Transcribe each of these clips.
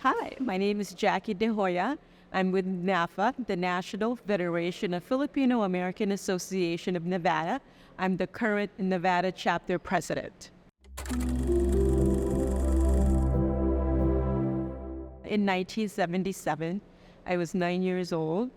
Hi, my name is Jacque de Joya. I'm with NAFA, the National Federation of Filipino American Association of Nevada. I'm the current Nevada chapter president. In 1977, I was 9 years old,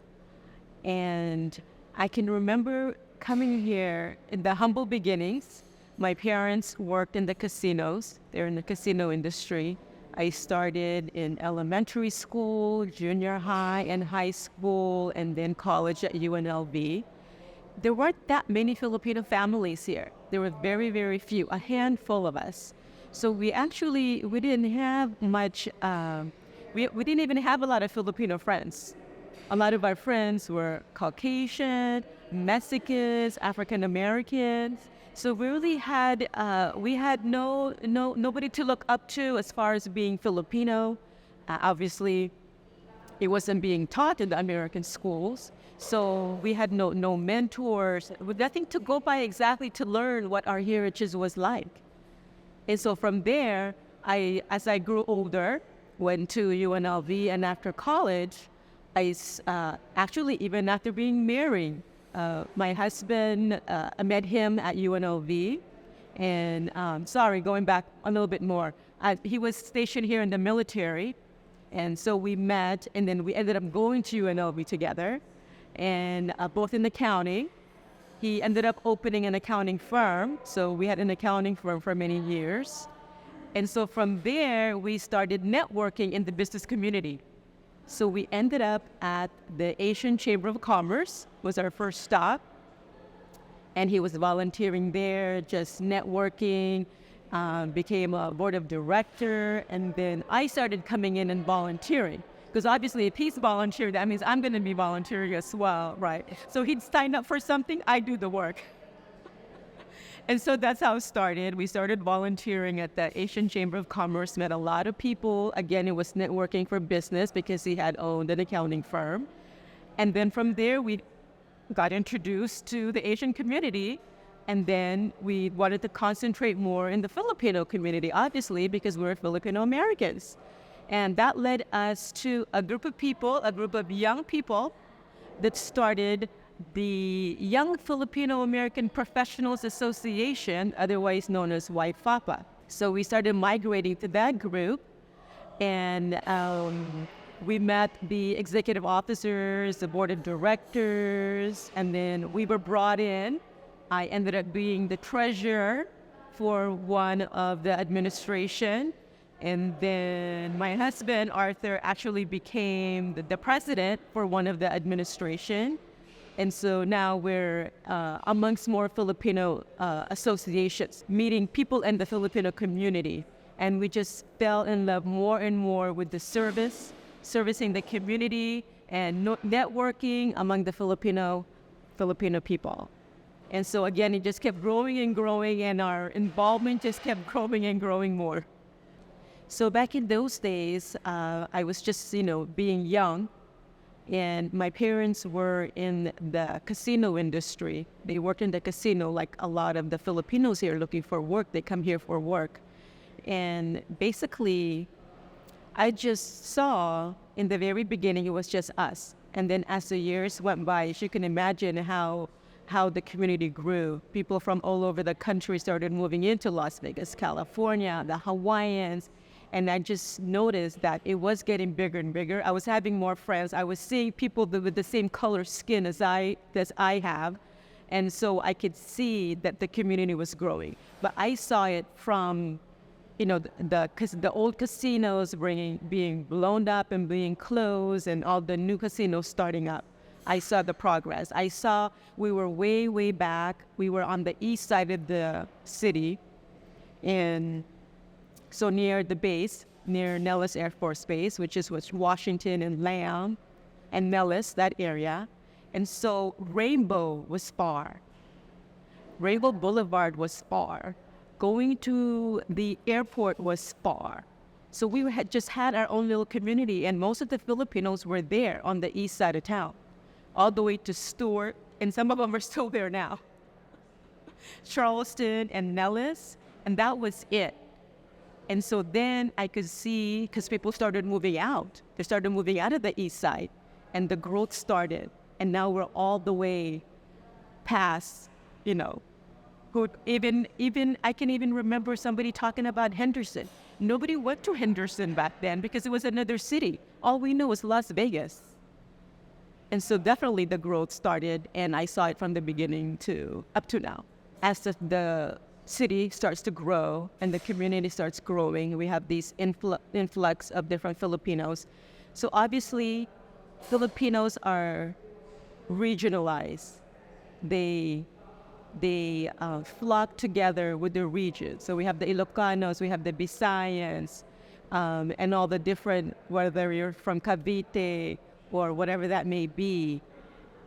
and I can remember coming here in the humble beginnings. My parents worked in the casinos. They're in the casino industry. I started in elementary school, junior high, and high school, and then college at UNLV. There weren't that many Filipino families here. There were very, very few, a handful of us. So we didn't have much, we didn't even have a lot of Filipino friends. A lot of our friends were Caucasian, Mexicans, African Americans. So we had nobody to look up to as far as being Filipino. Obviously, it wasn't being taught in the American schools. So we had no mentors, with nothing to go by exactly to learn what our heritage was like. And so from there, as I grew older, went to UNLV, and after college, actually even after being married, my husband, I met him at UNLV, and going back a little bit more, he was stationed here in the military, and so we met, and then we ended up going to UNLV together, and both in accounting. He ended up opening an accounting firm, so we had an accounting firm for many years. And so from there, we started networking in the business community. So we ended up at the Asian Chamber of Commerce, was our first stop. And he was volunteering there, just networking, became a board of director. And then I started coming in and volunteering. Because obviously if he's volunteering, that means I'm going to be volunteering as well, right? So he'd sign up for something, I do the work. And so that's how it started. We started volunteering at the Asian Chamber of Commerce, met a lot of people. Again, it was networking for business because he had owned an accounting firm. And then from there, we got introduced to the Asian community. And then we wanted to concentrate more in the Filipino community, obviously, because we're Filipino Americans. And that led us to a group of young people that started the Young Filipino American Professionals Association, otherwise known as YFAPA. So we started migrating to that group, and we met the executive officers, the board of directors, and then we were brought in. I ended up being the treasurer for one of the administration, and then my husband, Arthur, actually became the president for one of the administration. And so now we're amongst more Filipino associations, meeting people in the Filipino community. And we just fell in love more and more with the servicing the community, and networking among the Filipino people. And so again, it just kept growing and growing, and our involvement just kept growing and growing more. So back in those days, I was just, being young. And my parents were in the casino industry. They worked in the casino like a lot of the Filipinos here looking for work. They come here for work. And basically, I just saw in the very beginning, it was just us. And then as the years went by, as you can imagine how the community grew. People from all over the country started moving into Las Vegas, California, the Hawaiians. And I just noticed that it was getting bigger and bigger. I was having more friends. I was seeing people with the same color skin as I have. And so I could see that the community was growing. But I saw it from, the old casinos being blown up and being closed, and all the new casinos starting up. I saw the progress. I saw we were way, way back. We were on the east side of the city, and so near the base, near Nellis Air Force Base, which is Washington and Lamb and Nellis, that area. And so Rainbow was far. Rainbow Boulevard was far. Going to the airport was far. So we had just had our own little community, and most of the Filipinos were there on the east side of town, all the way to Stewart, and some of them are still there now. Charleston and Nellis, and that was it. And so then I could see, because people started moving out. They started moving out of the east side, and the growth started. And now we're all the way past, you know, who even I can even remember somebody talking about Henderson. Nobody went to Henderson back then because it was another city. All we knew was Las Vegas. And so definitely the growth started, and I saw it from the beginning to up to now. As the city starts to grow and the community starts growing, we have these influx of different Filipinos. So obviously, Filipinos are regionalized. They flock together with their region. So we have the Ilocanos, we have the Visayans, and all the different, whether you're from Cavite or whatever that may be.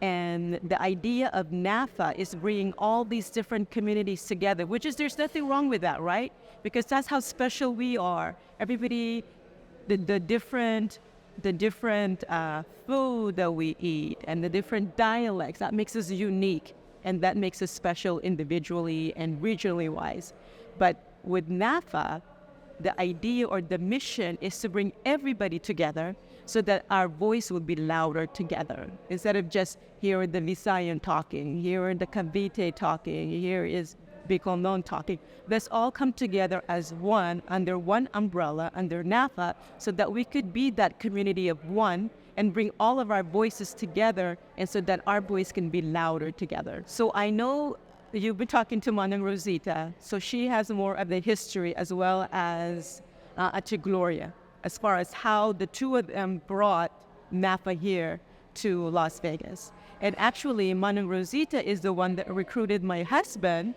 And the idea of NAFA is bringing all these different communities together, which is, there's nothing wrong with that, right? Because that's how special we are. Everybody, the different food that we eat and the different dialects, that makes us unique, and that makes us special individually and regionally wise. But with NAFA, the idea or the mission is to bring everybody together so that our voice will be louder together. Instead of just here the Visayan talking, here the Cavite talking, here is Bicolnon talking. Let's all come together as one, under one umbrella, under NAFA, so that we could be that community of one and bring all of our voices together, and so that our voice can be louder together. So I know you've been talking to Manang Rosita, so she has more of the history as well as Ate Gloria, as far as how the two of them brought NAFA here to Las Vegas. And actually, Manang Rosita is the one that recruited my husband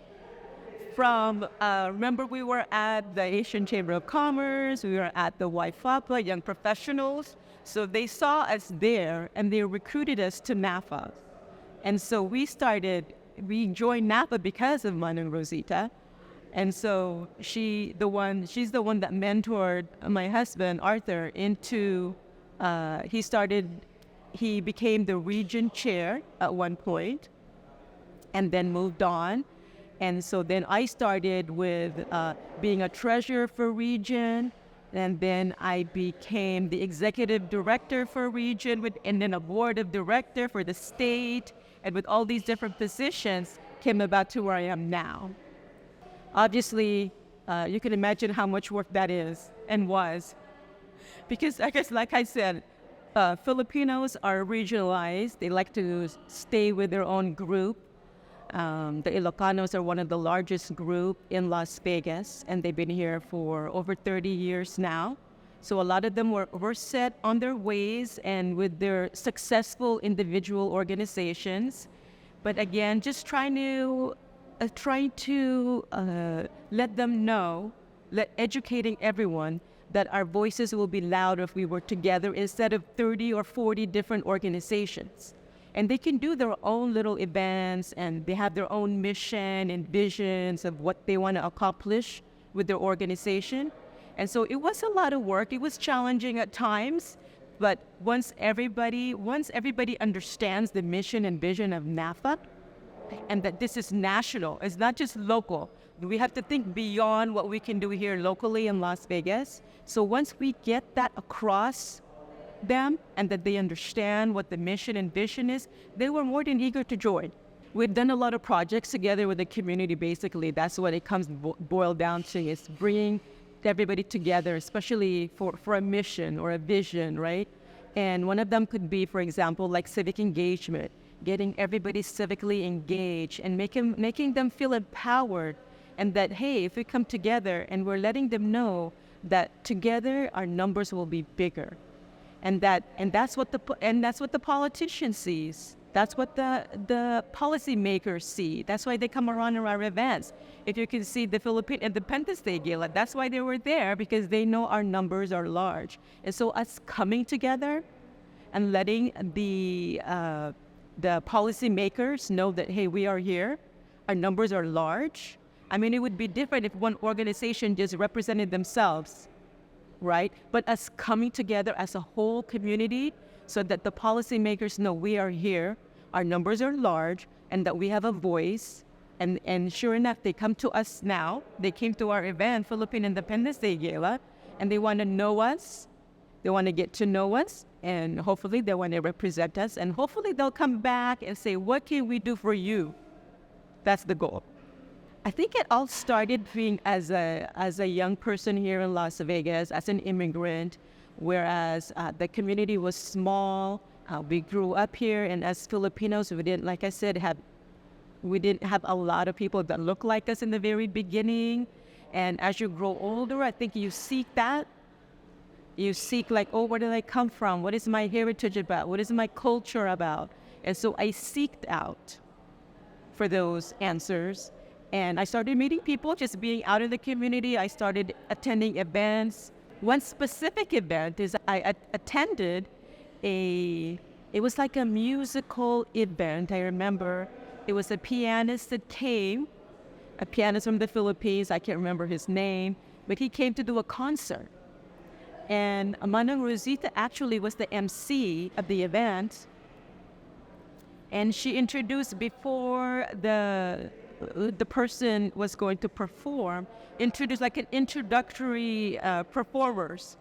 from, remember we were at the Asian Chamber of Commerce, we were at the YFAPA, Young Professionals. So they saw us there and they recruited us to NAFA. And so we joined NAFA because of Manang Rosita. And so she's the one that mentored my husband, Arthur, into, he became the region chair at one point and then moved on. And so then I started with being a treasurer for region, and then I became the executive director for region, and then a board of director for the state, and with all these different positions, came about to where I am now. Obviously, you can imagine how much work that is and was. Because I guess, like I said, Filipinos are regionalized. They like to stay with their own group. The Ilocanos are one of the largest group in Las Vegas, and they've been here for over 30 years now. So a lot of them were set on their ways and with their successful individual organizations. But again, just trying to let them know, educating everyone that our voices will be louder if we work together instead of 30 or 40 different organizations. And they can do their own little events, and they have their own mission and visions of what they want to accomplish with their organization. And so it was a lot of work. It was challenging at times, but once everybody understands the mission and vision of NAFA, and that this is national, it's not just local. We have to think beyond what we can do here locally in Las Vegas. So once we get that across them and that they understand what the mission and vision is, they were more than eager to join. We've done a lot of projects together with the community. Basically, that's what it comes boiled down to, is bringing everybody together, especially for a mission or a vision, right? And one of them could be, for example, like civic engagement, getting everybody civically engaged and making them feel empowered, and that, hey, if we come together, and we're letting them know that together our numbers will be bigger. And that's what the politician sees. That's what the policymakers see. That's why they come around our events. If you can see the Philippine Independence Day Gala, that's why they were there, because they know our numbers are large. And so us coming together and letting the policymakers know that, hey, we are here, our numbers are large. I mean, it would be different if one organization just represented themselves, right? But us coming together as a whole community so that the policymakers know we are here, our numbers are large, and that we have a voice, And sure enough, they come to us now. They came to our event, Philippine Independence Day Gala, and they want to know us. They want to get to know us, and hopefully they want to represent us, and hopefully they'll come back and say, what can we do for you? That's the goal. I think it all started being as a young person here in Las Vegas, as an immigrant, whereas the community was small. We grew up here, and as Filipinos, we didn't, like I said, we didn't have a lot of people that looked like us in the very beginning. And as you grow older, I think you seek that. You seek like, oh, where did I come from? What is my heritage about? What is my culture about? And so I seeked out for those answers. And I started meeting people, just being out in the community. I started attending events. One specific event is I attended it was like a musical event. I remember it was a pianist that came, a pianist from the Philippines. I can't remember his name, but he came to do a concert. And Manang Rosita actually was the MC of the event. And she introduced, before the person was going to perform, introduced like an introductory performers.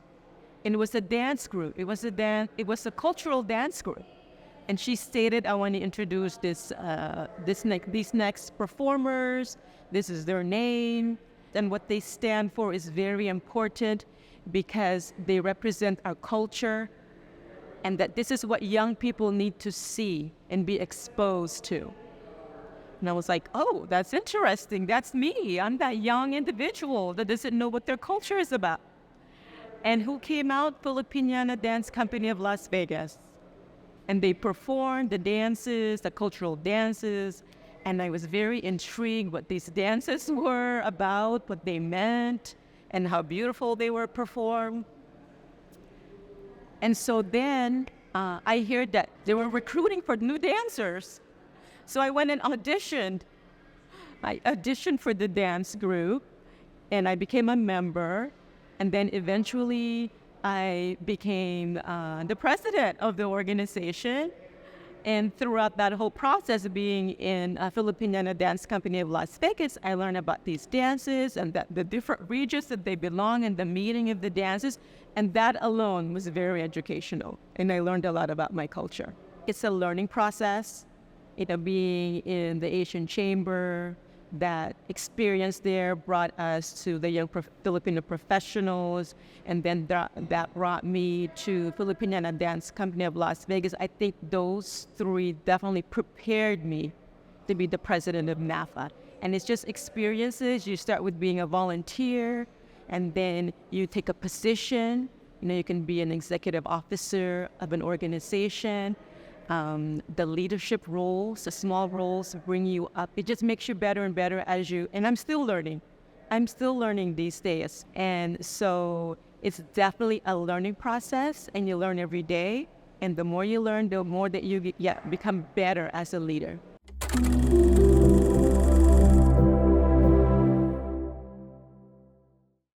And it was a dance group. It was a cultural dance group. And she stated, I want to introduce these next performers. This is their name. And what they stand for is very important because they represent our culture, and that this is what young people need to see and be exposed to. And I was like, oh, that's interesting. That's me. I'm that young individual that doesn't know what their culture is about. And who came out? Filipiniana Dance Company of Las Vegas. And they performed the dances, the cultural dances. And I was very intrigued what these dances were about, what they meant, and how beautiful they were performed. And so then I heard that they were recruiting for new dancers. So I went and auditioned. I auditioned for the dance group, and I became a member. And then eventually I became the president of the organization. And throughout that whole process, being in Filipiniana Dance Company of Las Vegas, I learned about these dances and that the different regions that they belong and the meaning of the dances. And that alone was very educational. And I learned a lot about my culture. It's a learning process. Being in the Asian Chamber, that experience there brought us to the young Filipino professionals, and then that brought me to Filipiniana Dance Company of Las Vegas. I think those three definitely prepared me to be the president of NAFA. And it's just experiences. You start with being a volunteer, and then you take a position. You can be an executive officer of an organization. The leadership roles, the small roles bring you up. It just makes you better and better and I'm still learning. I'm still learning these days. And so it's definitely a learning process, and you learn every day. And the more you learn, the more that you become better as a leader.